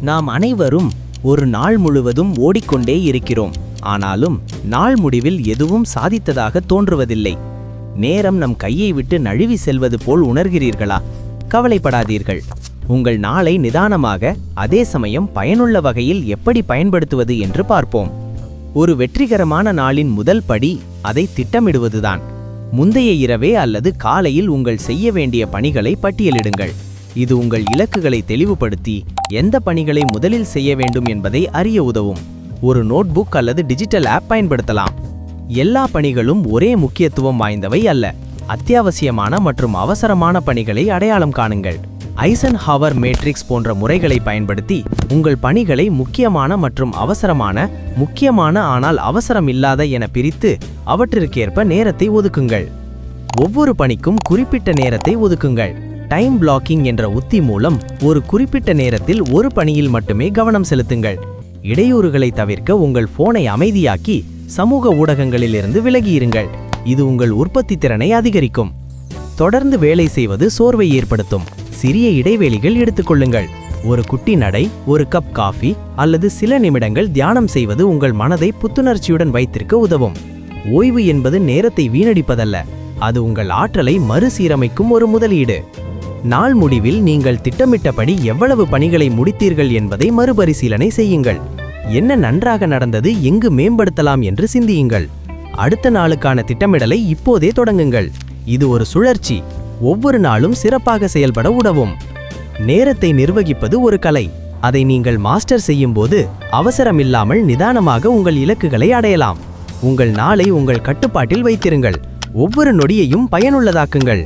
நாம் அனைவரும் ஒரு நாள் முழுவதும் ஓடிக்கொண்டே இருக்கிறோம். ஆனாலும் நாள் முடிவில் எதுவும் சாதித்ததாக தோன்றுவதில்லை. நேரம் நம் கையை விட்டு நழுவி செல்வது போல் உணர்கிறீர்களா? கவலைப்படாதீர்கள். உங்கள் நாளை நிதானமாக, அதே சமயம் பயனுள்ள வகையில் எப்படி பயன்படுத்துவது என்று பார்ப்போம். ஒரு வெற்றிகரமான நாளின் முதல் படி அதை திட்டமிடுவதுதான். முந்தைய இரவே அல்லது காலையில் உங்கள் செய்ய வேண்டிய பணிகளை பட்டியலிடுங்கள். இது உங்கள் இலக்குகளை தெளிவுபடுத்தி எந்த பணிகளை முதலில் செய்ய வேண்டும் என்பதை அறிய உதவும். ஒரு நோட்புக் அல்லது டிஜிட்டல் ஆப் பயன்படுத்தலாம். எல்லா பணிகளும் ஒரே முக்கியத்துவம் வாய்ந்தவை அல்ல. அத்தியாவசியமான மற்றும் அவசரமான பணிகளை அடையாளம் காணுங்கள். ஐசன்ஹாவர் மேட்ரிக்ஸ் போன்ற முறைகளை பயன்படுத்தி உங்கள் பணிகளை முக்கியமான மற்றும் அவசரமான, முக்கியமான ஆனால் அவசரம் இல்லாத என பிரித்து அவற்றிற்கேற்ப நேரத்தை ஒதுக்குங்கள். ஒவ்வொரு பணிக்கும் குறிப்பிட்ட நேரத்தை ஒதுக்குங்கள். டைம் பிளாக்கிங் என்ற உத்தி மூலம் ஒரு குறிப்பிட்ட நேரத்தில் ஒரு பணியில் மட்டுமே கவனம் செலுத்துங்கள். இடையூறுகளை தவிர்க்க உங்கள் போனை அமைதியாக்கி சமூக ஊடகங்களிலிருந்து விலகியிருங்கள். இது உங்கள் உற்பத்தி திறனை அதிகரிக்கும். தொடர்ந்து வேலை செய்வது சோர்வை ஏற்படுத்தும். சிறிய இடைவெளிகள் எடுத்துக்கொள்ளுங்கள். ஒரு குட்டி நடை, ஒரு கப் காஃபி அல்லது சில நிமிடங்கள் தியானம் செய்வது உங்கள் மனதை புத்துணர்ச்சியுடன் வைத்திருக்க உதவும். ஓய்வு என்பது நேரத்தை வீணடிப்பதல்ல, அது உங்கள் ஆற்றலை மறுசீரமைக்கும் ஒரு முதலீடு. நாள் முடிவில் நீங்கள் திட்டமிட்டபடி எவ்வளவு பணிகளை முடித்தீர்கள் என்பதை மறுபரிசீலனை செய்யுங்கள். என்ன நன்றாக நடந்தது, எங்கு மேம்படுத்தலாம் என்று சிந்தியுங்கள். அடுத்த நாளுக்கான திட்டமிடலை இப்போதே தொடங்குங்கள். இது ஒரு சுழற்சி, ஒவ்வொரு நாளும் சிறப்பாக செயல்பட உதவும். நேரத்தை நிர்வகிப்பது ஒரு கலை. அதை நீங்கள் மாஸ்டர் செய்யும்போது அவசரமில்லாமல் நிதானமாக உங்கள் இலக்குகளை அடையலாம். உங்கள் நாளை உங்கள் கட்டுப்பாட்டில் வைத்திருங்கள். ஒவ்வொரு நொடியையும் பயனுள்ளதாக்குங்கள்.